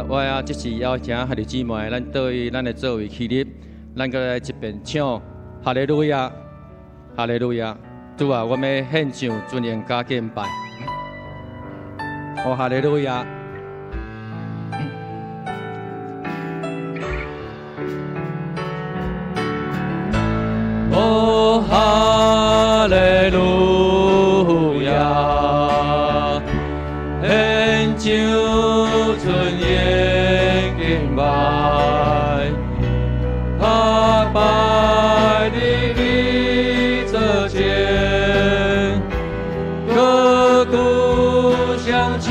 我呀，即是邀请兄弟姊妹，咱对咱的座位起立，咱搁来一边唱哈利路亚，哈利路亚。主啊，我们献上尊严加敬拜。哦，哈利路亚。哦，哈利路亚，献上尊严敬拜，他拜的你这前，刻骨相求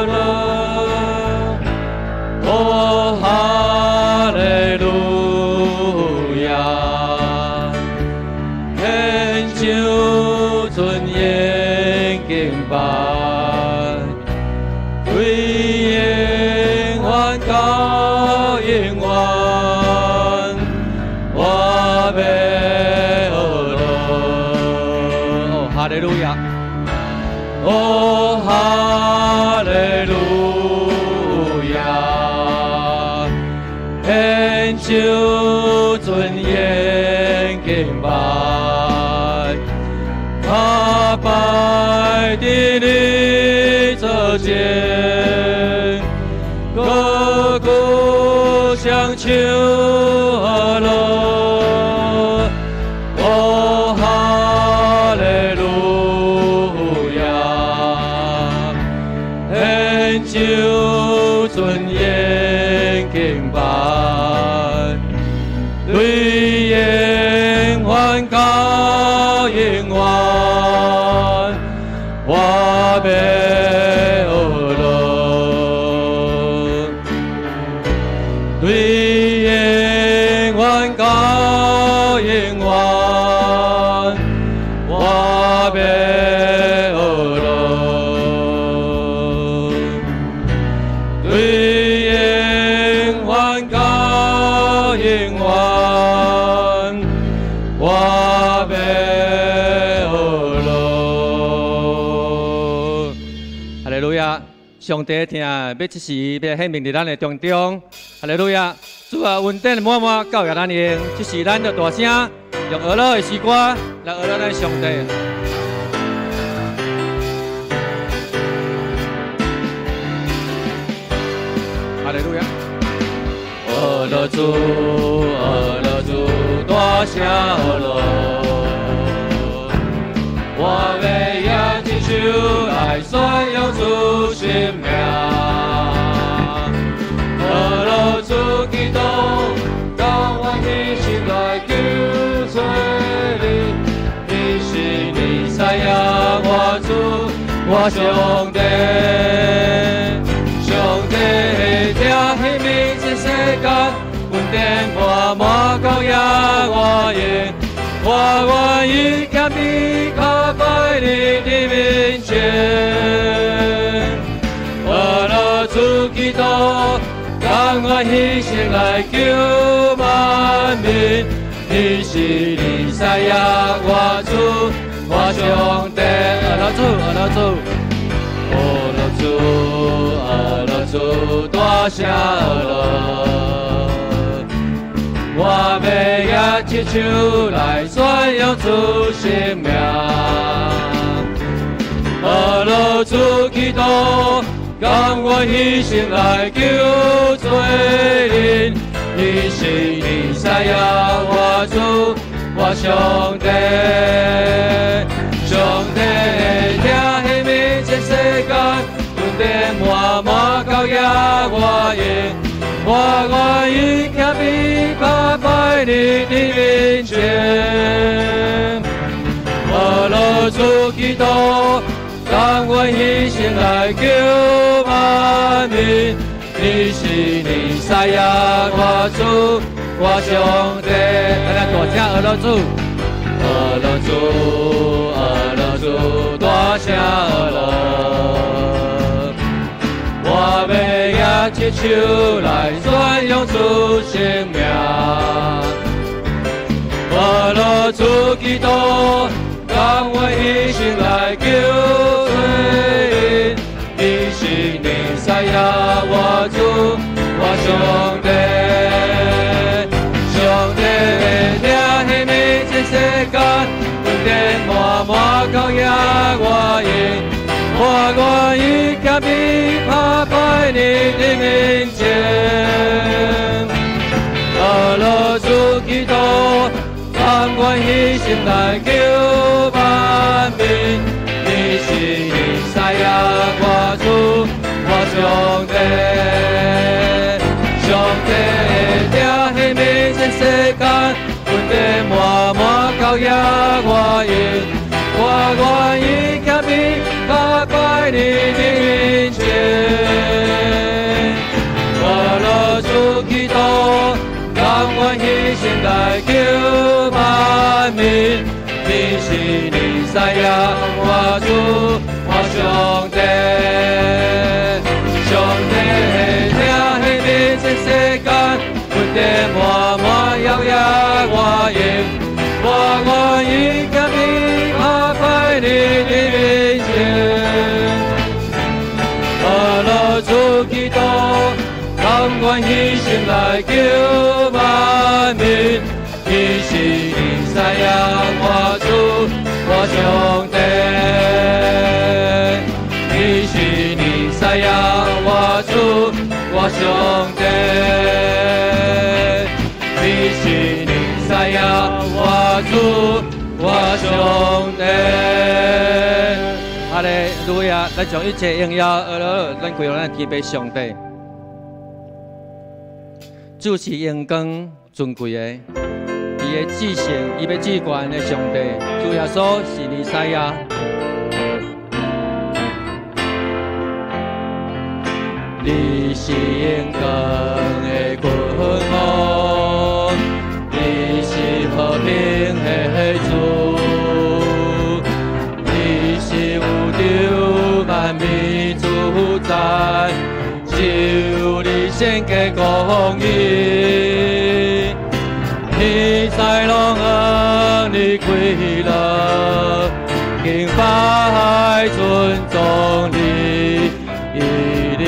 乐。哦，哈利路亚，献上尊严敬拜。到永远，我被恶哦，哈利路亚！哦，哈利路亚！献上尊严敬拜，他拜的你这前。刻骨相求乐，哦，哈利路亚，献上尊严敬拜，对永远到永远，我被。对永远到永远，我被恶乐。对永远到永远，我被恶乐。哈利路亚！上帝听，要即时要显明伫咱的当中。哈利路亚！主啊，恩典满满教育咱用，即是咱着大声用俄罗的诗歌来俄罗咱上帝。哈利路亚！俄罗主，俄罗主，大声俄罗，我们扬起手来宣扬主神名。俄罗主基督，让我一起来救罪你。你是弥赛亚，我主，我上帝。上帝听起名这世间，恩典满满高压我应，我愿意谦卑靠在你的面前。俄罗主基督。让我牺牲来救万民，你是弥赛亚，我主，我上帝。俄罗主，俄罗主，俄罗主，俄罗主，大声俄罗，我要扬起手来宣扬主神名。俄罗主基督。让我牺牲来救罪人，你是弥赛亚，我主，我上帝。上帝听起名这世间，恩典满满高压我应，我愿意谦卑靠在你的面前。俄罗主基督。让我牺牲来救万民，你是弥赛亚，我主，我上帝。来，大声俄罗主，俄罗主，俄罗主，大声俄罗。我要扬起手来宣扬主神名。俄罗主基督。让我一生来救罪人，你是弥赛亚。加比爬拜你的面前，阿罗主基督，甘愿牺牲来救万民，你是以赛亚我主我上帝，上帝的名迄全世间，阮的满满高雅我应。我愿意谦卑爬拜你的面前，我罗主基督，甘愿牺牲来救万民，你是以赛亚我主我上帝，上帝的名全世间，阮的满满耀耀我应，我愿意谦卑。你的面前，阿罗主基督，甘愿牺牲来救万民，你是以赛亚我主我上帝，你是以赛亚我主我上帝，你是以赛亚我主我上帝。哈利路亚！咱将一切荣耀、咱归咱敬拜上帝。主是荣光尊贵的，伊的至圣、伊要至高的上帝。主耶稣是弥赛亚。你是荣光的君王，你是和平的主。万民主宰，就你献给公义，你在龙恩你归乐，敬拜尊重你，以你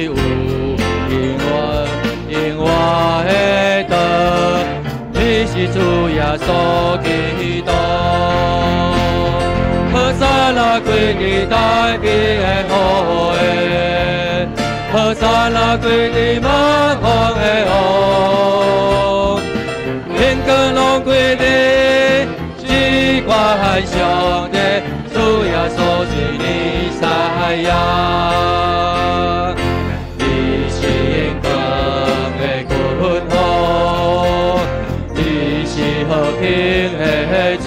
有永远的德，你是主耶稣基督。何塞那归你代表的好诶，何塞那归你满皇的好，天光拢归你，只怪上帝，主耶稣是你赛亚，你是荣光的君王，你是和平的主。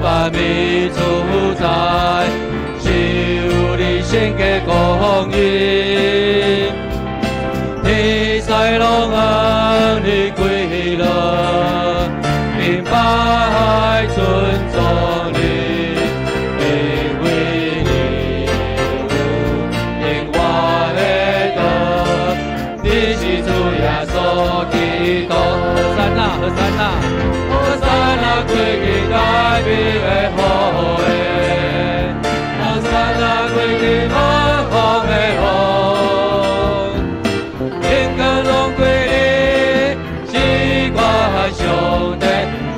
万民主宰，就你献给公义，你在龙恩你归乐，敬拜尊重你，因为你有永远的德，你是主耶稣基督。何塞那，何塞那。归你代表的好诶，何塞那归你满皇的好，天光拢归你，只怪上帝，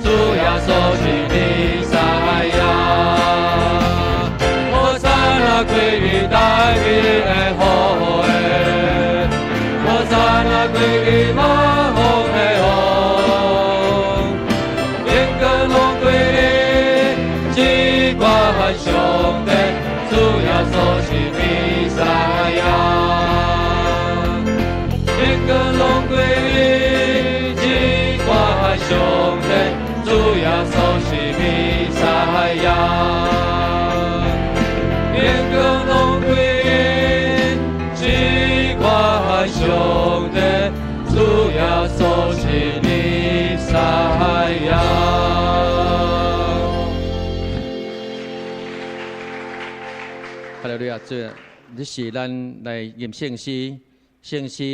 主耶稣是你赛亚，何塞那归你代表的好诶，何塞那归你满皇的好。上帝，主耶稣是弥赛亚，天光拢归你，只怪上帝，主耶稣是弥赛亚，天光拢归你，只怪上帝，主耶稣是弥赛亚。哈利路亚！这是咱来念圣诗，圣诗。